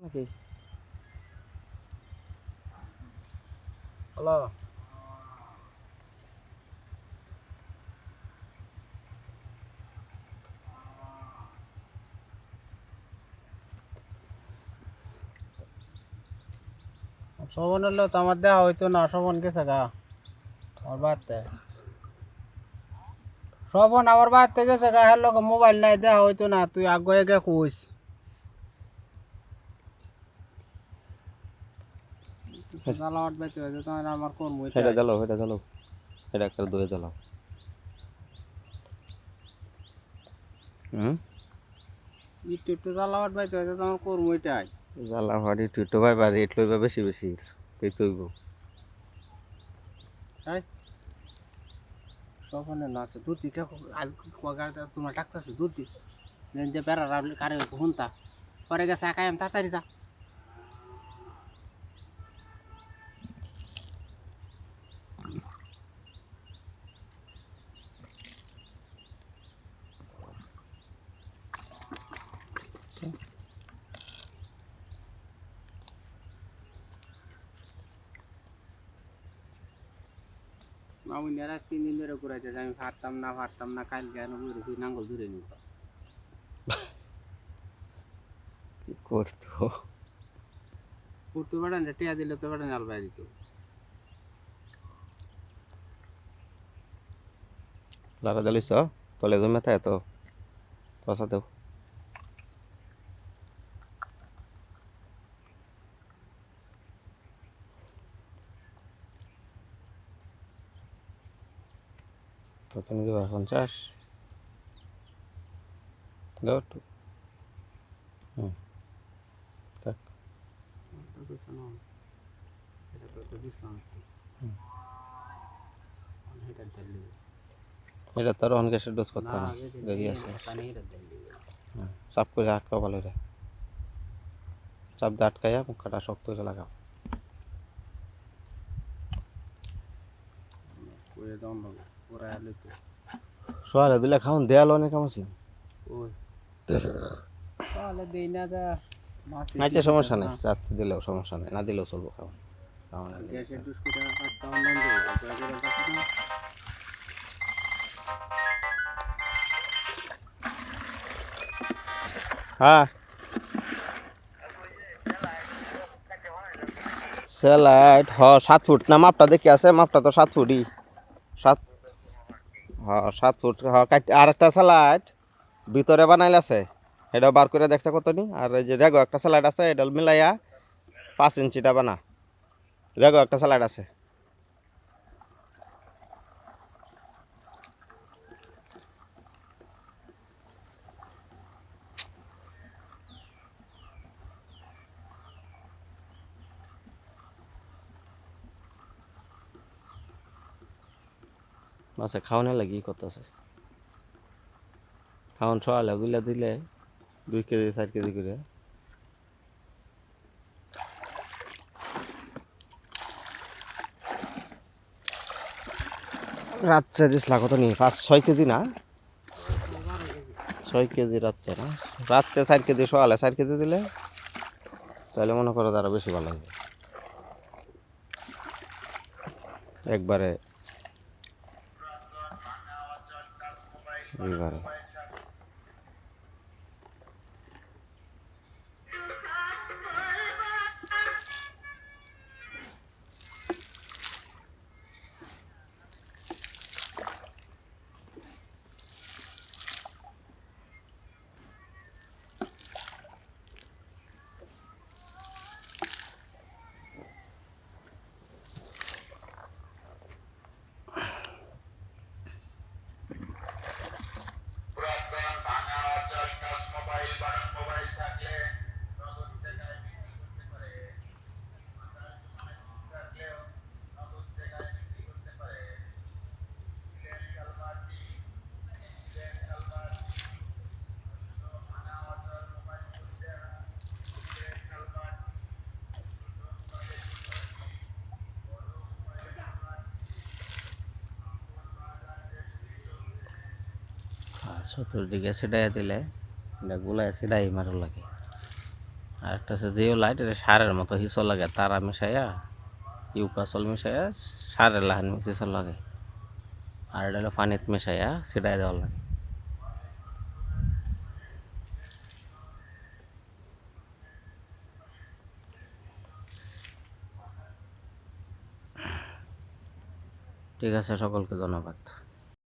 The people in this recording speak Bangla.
নাকি? হ্যালো, শোভন হলো তো আমার দেওয়া হইতো না। শোভন গেছে গা আমার বাড়িতে। শোভন আমার বাড়িতে গেছে গা, হ্যালো মোবাইল নাই, দেওয়া হইতো না। তুই আগে গে খুঁজ জ্বালাওয়াট বেঁচে হয়েছে তখন আমার কর্ম সেটা জ্বালাও, সেটা জ্বালাও, সেটা একটা দইয়ে জ্বালাও। হুম, একটু একটু জ্বালাওয়াট বেঁচে হয়েছে তো আমার কর্ম এটাই। জ্বালা ভাড়ি তুই তো ভাই বাড়ি এট লইবা বেশি বেশি তুই তৈব। তাই শোভনের না আছে দুধ দিকে আজ তোমার ডাক্তার দুধ দি যে বেড়া কারে শুনতা পরে গেছে একাই আমি তাড়াতাড়ি যা। মামুন এরা 3 দিন ধরে ঘুরাইতেছে, আমি পারতাম না কাল কেন ঘুরেছি নাঙ্গল ধরে নিত কি করতো? করতে পারেন টিয়া দিলে তো পারেন আলবাই দিত। লারা জ্বালিস তলে জমে থাকে তো পয়সা দেও। কত নিতে পারো? 50 দাও একটু। হুম, থাক। তো কিছু না, এটা তো দিছিলাম একটু, এটা দিল্লি এটা তার অন গ্যাসের ডোজ করতে না না, যেদিন দেরি এই আছে। পানি এটা দিল্লি চাপ করে আটকাও ভালো রে, চাপ দিয়ে আটকাইয়া মুখ কাটা শক্ত করে লাগাও। কয়ে দাও না ওরা এলে তো সোয়ালে দিলে খাওন দেয়াল অনেক আছে। ওই তাহলে দেই না যা মাছ আচ্ছা সমস্যা নেই, রাত্রে দিলেও সমস্যা নেই, না দিলেও চলবো খাওয়ান। খাওয়ান গ্যাসের ডুস করে কাটতাম বন্ধ করে কাছে না। হ্যাঁ স্যালাড 7 ফুট না, মাপটা দেখি আছে, মাপটা তো 7 ফুটই। 7, 7 ফুট। আর একটা স্যালাড ভিতরে বানাইল আছে, এটাও বার করে দেখছে কতনি। আর এই যে রেগো একটা স্যালাড আছে, এটা মিলাইয়া 5 ইঞ্চিটা বানা। রেগো একটা স্যালাড আছে। মাছে খাওয়ানো লাগি কত আছে, খাওয়ান সকালে গুলা দিলে 2 কেজি 4 কেজি করে। রাত্রে দিসলা কত নি, 5-6 কেজি না, 6 কেজি রাত্রে না, রাত্রে 4 কেজি সকালে 4 কেজি দিলে তাহলে মনে করো তারা বেশি ভালো হবে একবারে এইবারে। চতুর্দিকে সেটাই দিলে এটা গুলায় সেটাই মারো লাগে। আর একটা আছে জিও লাইট, এটা সারের মতো হিসো লাগে, তারা মিশাইয়া ইউকাসল মিশাইয়া সারের লাহান হিসো লাগে। আর এটা হলো পানিত মিশাইয়া ছিটাই দেওয়া লাগে। ঠিক আছে, সকলকে ধন্যবাদ।